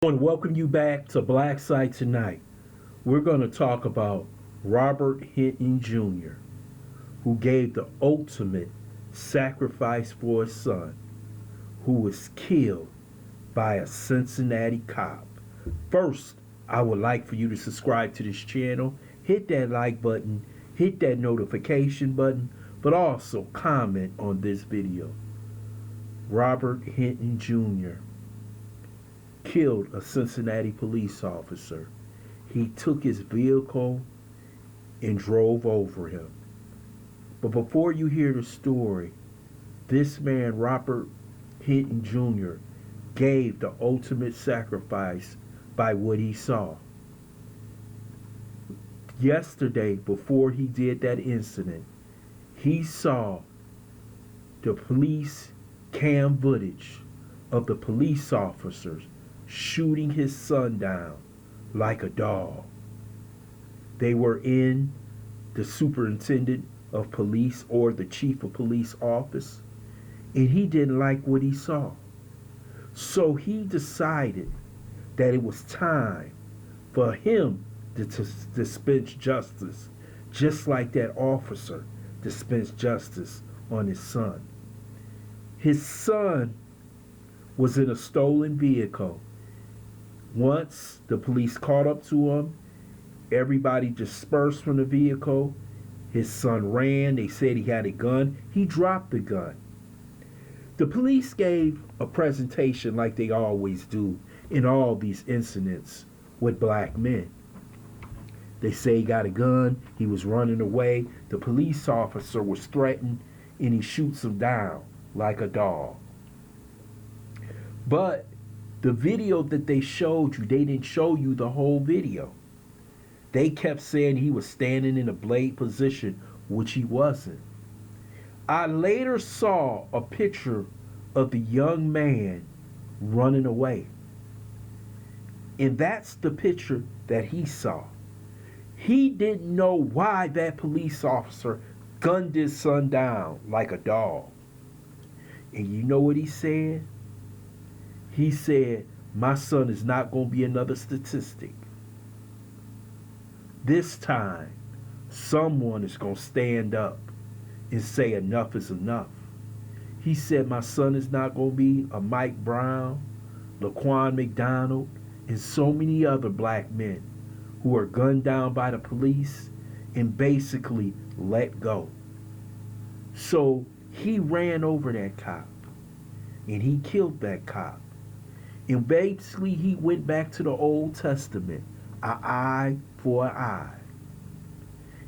I want to welcome you back to Black Site Tonight. We're going to talk about Robert Hinton Jr., who gave the ultimate sacrifice for his son, who was killed by a Cincinnati cop. First, I would like for you to subscribe to this channel, hit that like button, hit that notification button, but also comment on this video. Robert Hinton Jr. killed a Cincinnati police officer. He took his vehicle and drove over him. But before you hear the story, this man, Robert Hinton Jr., gave the ultimate sacrifice by what he saw. Yesterday, before he did that incident, he saw the police cam footage of the police officers shooting his son down like a dog. They were in the superintendent of police or the chief of police office, and he didn't like what he saw. So he decided that it was time for him to dispense justice, just like that officer dispensed justice on his son. His son was in a stolen vehicle. Once the police caught up to him, everybody dispersed from the vehicle. His son ran. They said he had a gun. He dropped the gun. The police gave a presentation like they always do in all these incidents with black men. They say he got a gun. He was running away. The police officer was threatened, and he shoots him down like a dog. But the video that they showed you, they didn't show you the whole video. They kept saying he was standing in a blade position, which he wasn't. I later saw a picture of the young man running away. And that's the picture that he saw. He didn't know why that police officer gunned his son down like a dog. And you know what he said? He said, "My son is not going to be another statistic. This time, someone is going to stand up and say enough is enough." He said, "My son is not going to be a Mike Brown, Laquan McDonald, and so many other black men who are gunned down by the police and basically let go." So he ran over that cop and he killed that cop. And basically he went back to the Old Testament, an eye for an eye.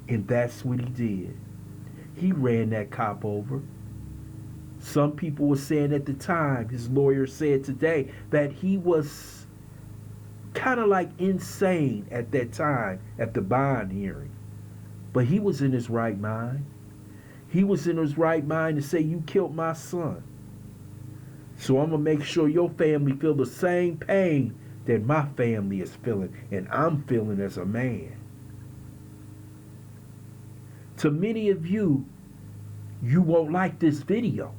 And that's what he did. He ran that cop over. Some people were saying at the time, his lawyer said today, that he was kind of like insane at that time at the bond hearing. But he was in his right mind. He was in his right mind to say, "You killed my son. So I'm going to make sure your family feel the same pain that my family is feeling and I'm feeling as a man." To many of you, you won't like this video.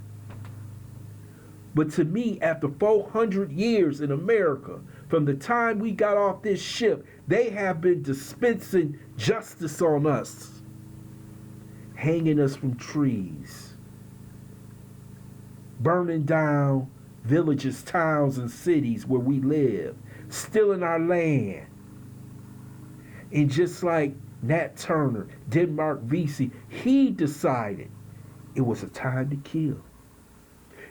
But to me, after 400 years in America, from the time we got off this ship, they have been dispensing justice on us, hanging us from trees, burning down villages, towns, and cities where we live, stealing our land. And just like Nat Turner, Denmark Vesey, he decided it was a time to kill.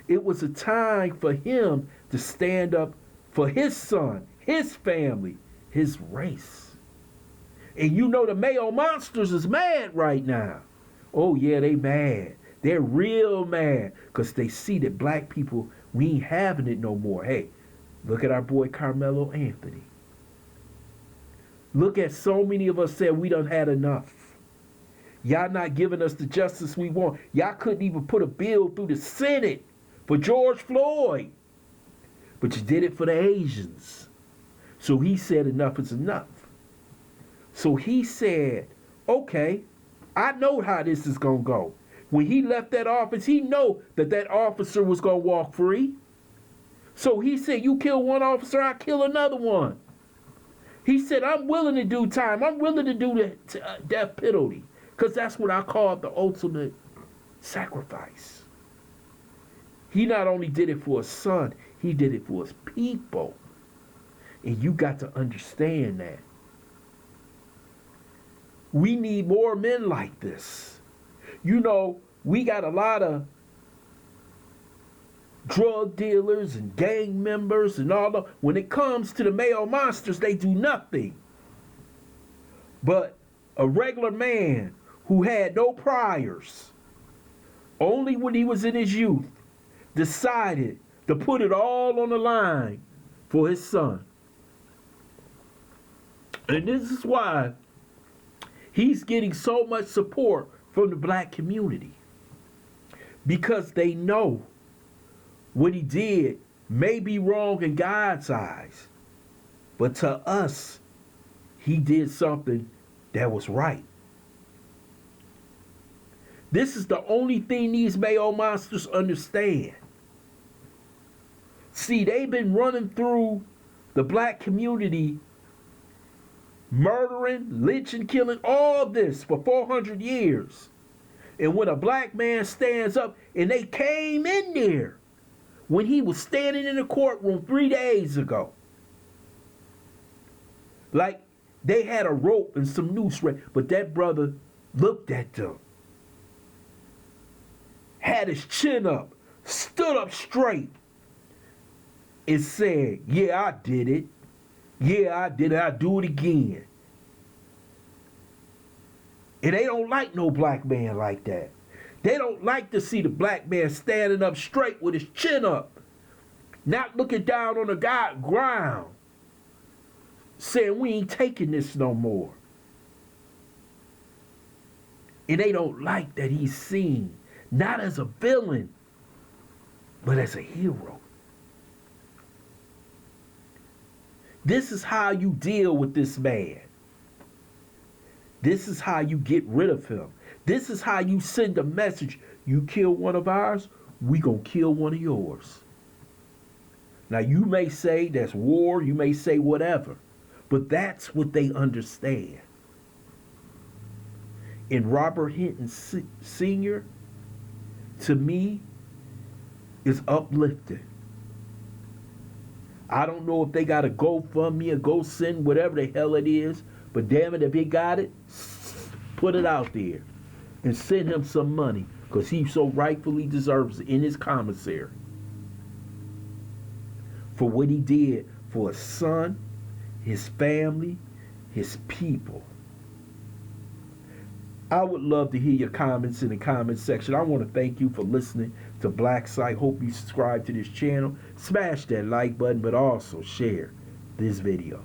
It was a time for him to stand up for his son, his family, his race. And you know the Mayo Monsters is mad right now. Oh yeah, they mad. They're real mad because they see that black people, we ain't having it no more. Hey, look at our boy Carmelo Anthony. Look at so many of us said we done had enough. Y'all not giving us the justice we want. Y'all couldn't even put a bill through the Senate for George Floyd. But you did it for the Asians. So he said enough is enough. So he said, okay, I know how this is going to go. When he left that office, he know that that officer was going to walk free. So he said, you kill one officer, I kill another one. He said, I'm willing to do time. I'm willing to do the death penalty. Because that's what I call the ultimate sacrifice. He not only did it for his son, he did it for his people. And you got to understand that. We need more men like this. You know, we got a lot of drug dealers and gang members and all that. When it comes to the male monsters, they do nothing. But a regular man who had no priors, only when he was in his youth, decided to put it all on the line for his son. And this is why he's getting so much support from the black community. Because they know what he did may be wrong in God's eyes, but to us, he did something that was right. This is the only thing these male monsters understand. See, they've been running through the black community, murdering, lynching, killing, all this for 400 years. And when a black man stands up, and they came in there when he was standing in the courtroom 3 days ago. Like they had a rope and some noose, but that brother looked at them, had his chin up, stood up straight, and said, yeah, I did it. Yeah, I did it. I'll do it again. And they don't like no black man like that. They don't like to see the black man standing up straight with his chin up, not looking down on the ground, saying we ain't taking this no more. And they don't like that he's seen, not as a villain, but as a hero. This is how you deal with this man. This is how you get rid of him. This is how you send a message. You kill one of ours, we gonna kill one of yours. Now you may say that's war, you may say whatever, but that's what they understand. And Robert Hinton Sr., to me, is uplifting. I don't know if they got a GoFundMe or GoSend, whatever the hell it is, but damn it, if they got it, put it out there and send him some money, because he so rightfully deserves it in his commissary for what he did for his son, his family, his people. I would love to hear your comments in the comment section. I want to thank you for listening to Black Site. Hope you subscribe to this channel. Smash that like button, but also share this video.